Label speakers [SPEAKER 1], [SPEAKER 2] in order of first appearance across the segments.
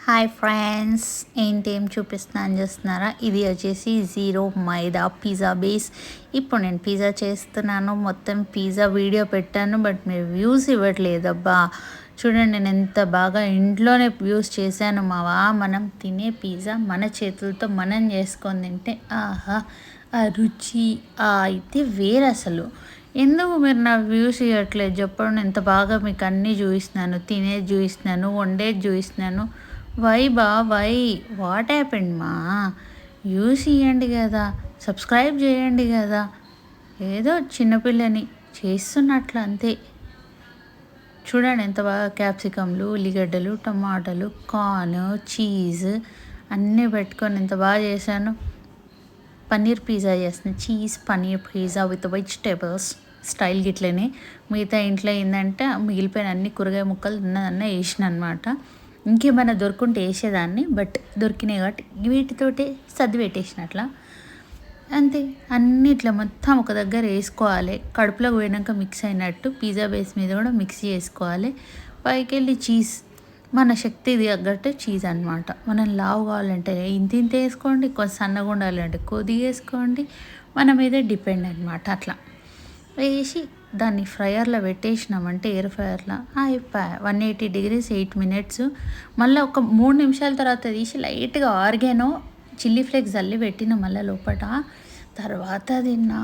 [SPEAKER 1] Hi friends, ఏంటి ఏం చూపిస్తున్నాను చూస్తున్నారా? ఇది వచ్చేసి జీరో మైదా పిజ్జా బేస్. ఇప్పుడు నేను పిజ్జా చేస్తున్నాను. మొత్తం పిజ్జా వీడియో పెట్టాను, బట్ మీరు వ్యూస్ ఇవ్వట్లేదబ్బా. చూడండి, నేను ఎంత బాగా ఇంట్లోనే వ్యూస్ చేశాను మావా. మనం తినే పిజ్జా మన చేతులతో మనం చేసుకొని తింటే ఆహా, ఆ రుచి అయితే వేరే అసలు. ఎందుకు మీరు నా వ్యూస్ ఇవ్వట్లేదు చెప్పండి? ఎంత బాగా మీకు అన్నీ చూపిస్తున్నాను, తినేది చూపిస్తున్నాను, వండేది చూపిస్తున్నాను. వై వై వాట్ హ్యాపెండ్ మా? వ్యూస్ ఇవ్వండి కదా, సబ్స్క్రైబ్ చేయండి కదా. ఏదో చిన్నపిల్లని చేస్తున్నట్లు అంతే. చూడండి ఎంత బాగా క్యాప్సికమ్లు, ఉల్లిగడ్డలు, టమాటాలు, కార్న్, చీజ్ అన్నీ పెట్టుకొని ఎంత బాగా చేశాను. పన్నీర్ పిజ్జా చేస్తున్నాను. Cheese paneer pizza with vegetables style గిట్లనే. మిగతా ఇంట్లో ఏంటంటే మిగిలిపోయిన అన్ని కూరగాయ ముక్కలు తిన్నదన్న వేసిన అనమాట. ఇంకేమైనా దొరుకుంటే వేసేదాన్ని, బట్ దొరికినాయి కాబట్టి వీటితోటే సర్ది పెట్టేసినట్లా అంతే. అన్నీ ఇట్లా మొత్తం ఒక దగ్గర వేసుకోవాలి. కడుపులోకి పోయినాక మిక్స్ అయినట్టు పిజ్జా బేస్ మీద కూడా మిక్స్ చేసుకోవాలి. పైకి వెళ్ళి చీజ్, మన శక్తి తగ్గట్టు చీజ్ అనమాట. మనం లావు కావాలంటే ఇంత వేసుకోండి, కొంచెం సన్నగా ఉండాలంటే కొద్దిగా వేసుకోండి. మన మీదే డిపెండ్ అనమాట. అట్లా వేసి దాన్ని ఫ్రయర్లో పెట్టేసినామంటే ఎయిర్ ఫ్రయర్లో అయిపోయి 180 degrees 8 minutes. మళ్ళీ ఒక 3 నిమిషాల తర్వాత తీసి లైట్గా ఆర్గానో చిల్లీ ఫ్లేక్స్ చల్లి పెట్టిన మళ్ళీ లోపల. తర్వాత తిన్నా.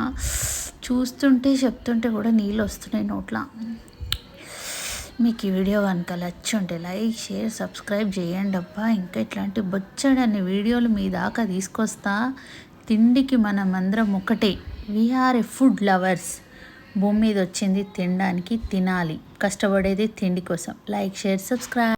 [SPEAKER 1] చూస్తుంటే చెప్తుంటే కూడా నీళ్ళు వస్తున్నాయి నోట్ల. మీకు ఈ వీడియో కనుక నచ్చుంటే లైక్, షేర్, సబ్స్క్రైబ్ చేయండి అబ్బా. ఇంకా ఇట్లాంటి బొచ్చడన్ని వీడియోలు మీ దాకా తీసుకొస్తా. తిండికి మనమందరం ఒకటే. వీఆర్ ఏ ఫుడ్ లవర్స్. భూమి మీద వచ్చింది తినడానికి, తినాలి. కష్టపడేది తిండి కోసం. Like, share, subscribe.